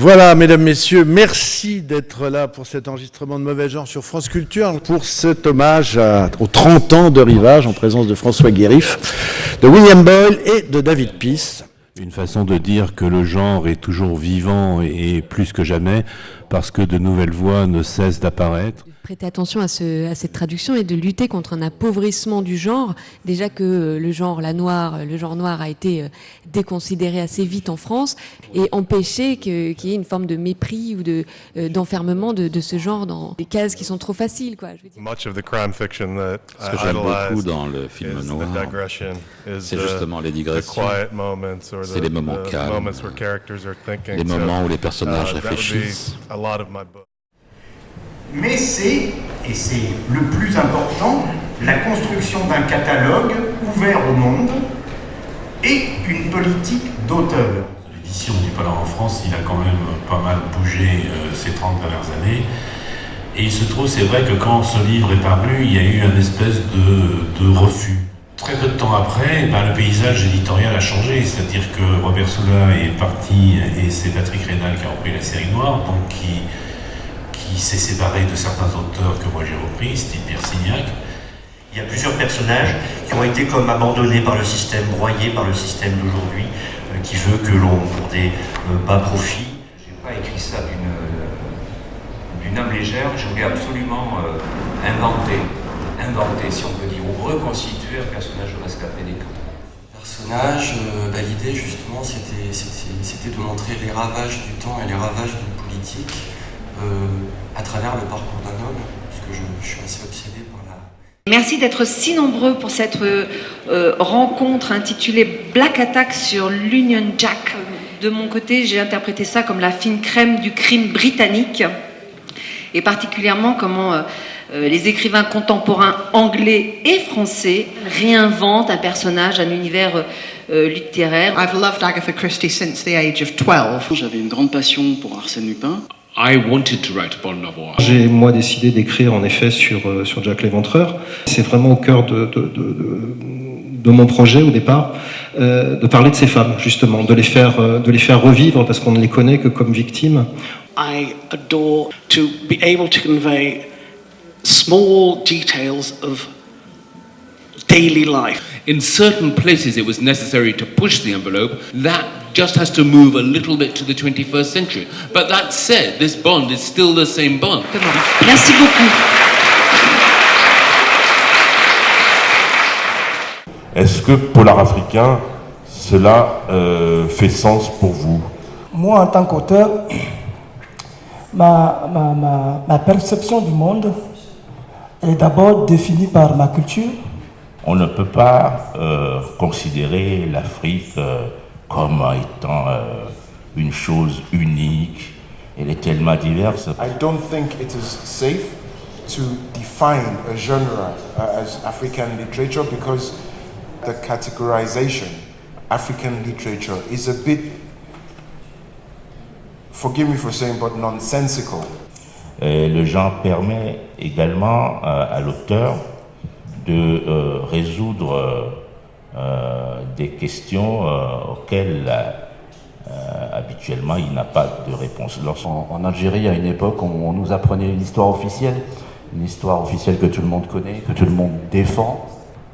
Voilà, mesdames, messieurs, merci d'être là pour cet enregistrement de Mauvais Genre sur France Culture, pour cet hommage aux 30 ans de Rivage en présence de François Guérif, de William Boyle et de David Peace. Une façon de dire que le genre est toujours vivant et plus que jamais, parce que de nouvelles voix ne cessent d'apparaître. Prêter attention à cette traduction et de lutter contre un appauvrissement du genre. Déjà que le genre noir a été déconsidéré assez vite en France, et empêcher qu'il y ait une forme de mépris ou d'enfermement de ce genre dans des cases qui sont trop faciles, quoi. Je veux dire. Much of the crime fiction that Ce que j'aime beaucoup dans le film noir, c'est justement les digressions. C'est les moments calmes, les moments où les personnages réfléchissent. Mais c'est, et c'est le plus important, la construction d'un catalogue ouvert au monde et une politique d'auteur. L'édition du Palan en France, il a quand même pas mal bougé ces 30 dernières années. Et il se trouve, c'est vrai que quand ce livre est paru, il y a eu une espèce de refus. Très peu de temps après, le paysage éditorial a changé, c'est-à-dire que Robert Soulat est parti et c'est Patrick Rénal qui a repris la série noire, donc qui s'est séparé de certains auteurs que moi j'ai repris, style Persignac. Il y a plusieurs personnages qui ont été comme abandonnés par le système, broyés par le système d'aujourd'hui, qui veut que l'on, pour des bas profits. J'ai pas écrit ça d'une âme légère, je voulais absolument inventer, si on peut dire, ou reconstituer un personnage rescapé des camps. Personnage, l'idée justement c'était de montrer les ravages du temps et les ravages d'une politique à travers le parcours d'un homme, parce que je suis assez obsédé par la... Merci d'être si nombreux pour cette rencontre intitulée Black Attack sur l'Union Jack. De mon côté, j'ai interprété ça comme la fine crème du crime britannique, et particulièrement comment les écrivains contemporains anglais et français réinventent un personnage, un univers littéraire. I've loved Agatha Christie since the age of 12. J'avais une grande passion pour Arsène Lupin. J'ai moi décidé d'écrire en effet sur Jack l'Éventreur. C'est vraiment au cœur de mon projet au départ, de parler de ces femmes justement, de les faire revivre parce qu'on ne les connaît que comme victimes. I adore to be able to convey small details of daily life. In certain places it was necessary to push the envelope. That just has to move a little bit to the 21st century. But that said, this Bond is still the same Bond. Merci beaucoup. Est-ce que Polar africain, cela fait sens pour vous? Moi, en tant qu'auteur, ma perception du monde, elle est d'abord définie par ma culture. On ne peut pas considérer l'Afrique comme étant une chose unique. Elle est tellement diverse. I don't think it is safe to define a genre as African literature because the categorization African literature is a bit, forgive me for saying, but nonsensical. Le genre permet également à l'auteur de résoudre des questions auxquelles habituellement il n'a pas de réponse. En Algérie, à une époque, on nous apprenait une histoire officielle que tout le monde connaît, que tout le monde défend.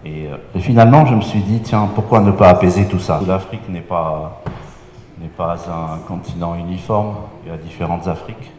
Et finalement, je me suis dit, tiens, pourquoi ne pas apaiser tout ça? L'Afrique n'est pas un continent uniforme, il y a différentes Afriques.